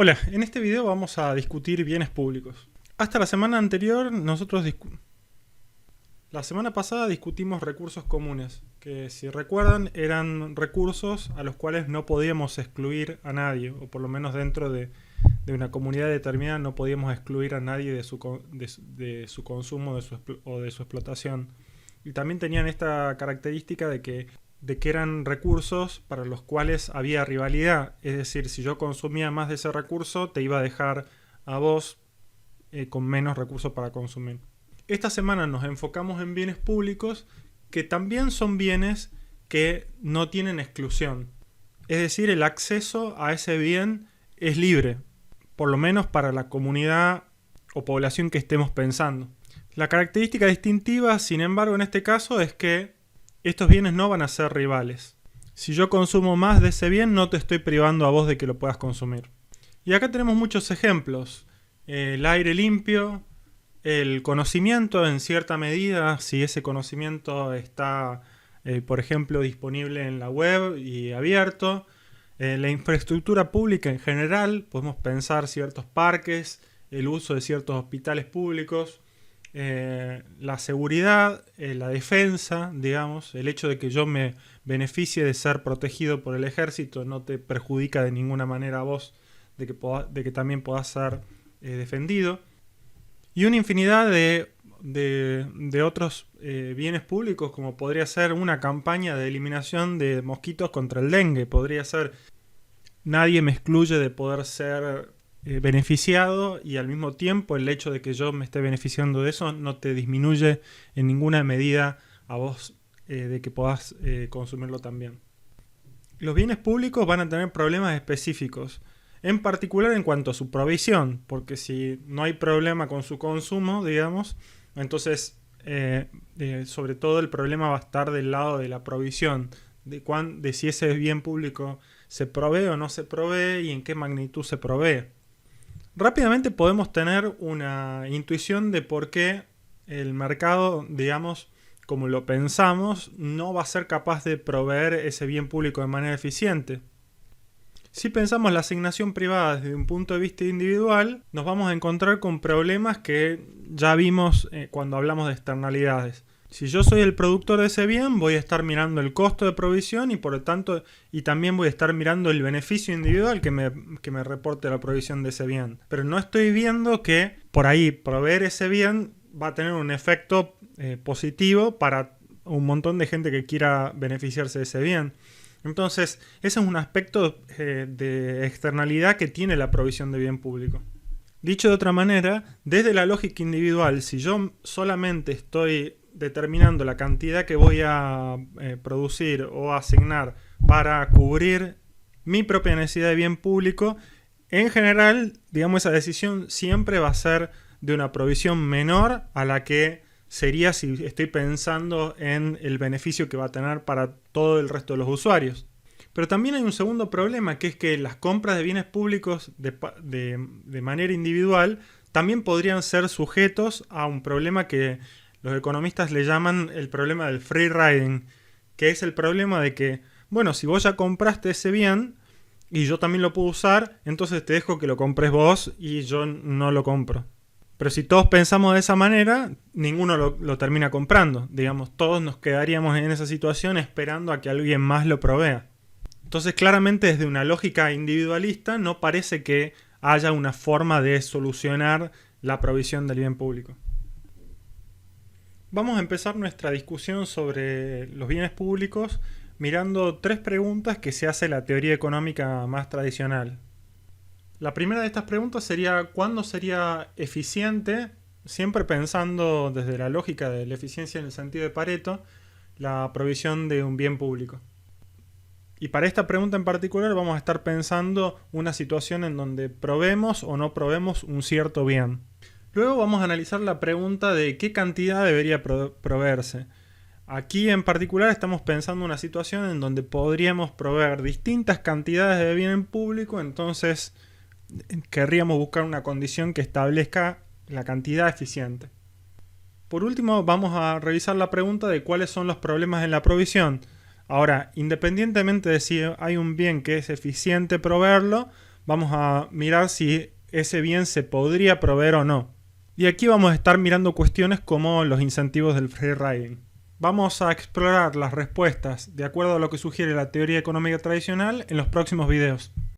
Hola, en este video vamos a discutir bienes públicos. Hasta la semana anterior, la semana pasada discutimos recursos comunes, que si recuerdan eran recursos a los cuales no podíamos excluir a nadie, o por lo menos dentro de una comunidad determinada no podíamos excluir a nadie de su consumo o de su explotación. Y también tenían esta característica de que eran recursos para los cuales había rivalidad. Es decir, si yo consumía más de ese recurso, te iba a dejar a vos con menos recursos para consumir. Esta semana nos enfocamos en bienes públicos, que también son bienes que no tienen exclusión. Es decir, el acceso a ese bien es libre, por lo menos para la comunidad o población que estemos pensando. La característica distintiva, sin embargo, en este caso es que estos bienes no van a ser rivales. Si yo consumo más de ese bien, no te estoy privando a vos de que lo puedas consumir. Y acá tenemos muchos ejemplos. El aire limpio, el conocimiento en cierta medida, si ese conocimiento está, por ejemplo, disponible en la web y abierto. La infraestructura pública en general, podemos pensar ciertos parques, el uso de ciertos hospitales públicos. La seguridad, la defensa, digamos, el hecho de que yo me beneficie de ser protegido por el ejército no te perjudica de ninguna manera a vos de que también puedas ser defendido. Y una infinidad de otros bienes públicos, como podría ser una campaña de eliminación de mosquitos contra el dengue. Podría ser, nadie me excluye de poder ser beneficiado, y al mismo tiempo el hecho de que yo me esté beneficiando de eso no te disminuye en ninguna medida a vos de que puedas consumirlo también. Los bienes públicos van a tener problemas específicos, en particular en cuanto a su provisión, porque si no hay problema con su consumo, digamos, entonces sobre todo el problema va a estar del lado de la provisión, de si ese bien público se provee o no se provee y en qué magnitud se provee. Rápidamente podemos tener una intuición de por qué el mercado, digamos, como lo pensamos, no va a ser capaz de proveer ese bien público de manera eficiente. Si pensamos la asignación privada desde un punto de vista individual, nos vamos a encontrar con problemas que ya vimos cuando hablamos de externalidades. Si yo soy el productor de ese bien, voy a estar mirando el costo de provisión y por lo tanto, y también voy a estar mirando el beneficio individual que me reporte la provisión de ese bien. Pero no estoy viendo que por ahí proveer ese bien va a tener un efecto positivo para un montón de gente que quiera beneficiarse de ese bien. Entonces, ese es un aspecto de externalidad que tiene la provisión de bien público. Dicho de otra manera, desde la lógica individual, si yo solamente estoy determinando la cantidad que voy a producir o asignar para cubrir mi propia necesidad de bien público, en general, digamos, esa decisión siempre va a ser de una provisión menor a la que sería si estoy pensando en el beneficio que va a tener para todo el resto de los usuarios. Pero también hay un segundo problema, que es que las compras de bienes públicos de manera individual también podrían ser sujetos a un problema que los economistas le llaman el problema del free riding, que es el problema de que, bueno, si vos ya compraste ese bien y yo también lo puedo usar, entonces te dejo que lo compres vos y yo no lo compro. Pero si todos pensamos de esa manera, ninguno lo termina comprando. Digamos, todos nos quedaríamos en esa situación esperando a que alguien más lo provea. Entonces, claramente desde una lógica individualista no parece que haya una forma de solucionar la provisión del bien público. Vamos a empezar nuestra discusión sobre los bienes públicos mirando tres preguntas que se hace la teoría económica más tradicional. La primera de estas preguntas sería ¿cuándo sería eficiente, siempre pensando desde la lógica de la eficiencia en el sentido de Pareto, la provisión de un bien público? Y para esta pregunta en particular vamos a estar pensando una situación en donde proveemos o no proveemos un cierto bien. Luego vamos a analizar la pregunta de qué cantidad debería proveerse. Aquí en particular estamos pensando una situación en donde podríamos proveer distintas cantidades de bien público, entonces querríamos buscar una condición que establezca la cantidad eficiente. Por último, vamos a revisar la pregunta de cuáles son los problemas en la provisión. Ahora, independientemente de si hay un bien que es eficiente proveerlo, vamos a mirar si ese bien se podría proveer o no. Y aquí vamos a estar mirando cuestiones como los incentivos del free riding. Vamos a explorar las respuestas de acuerdo a lo que sugiere la teoría económica tradicional en los próximos videos.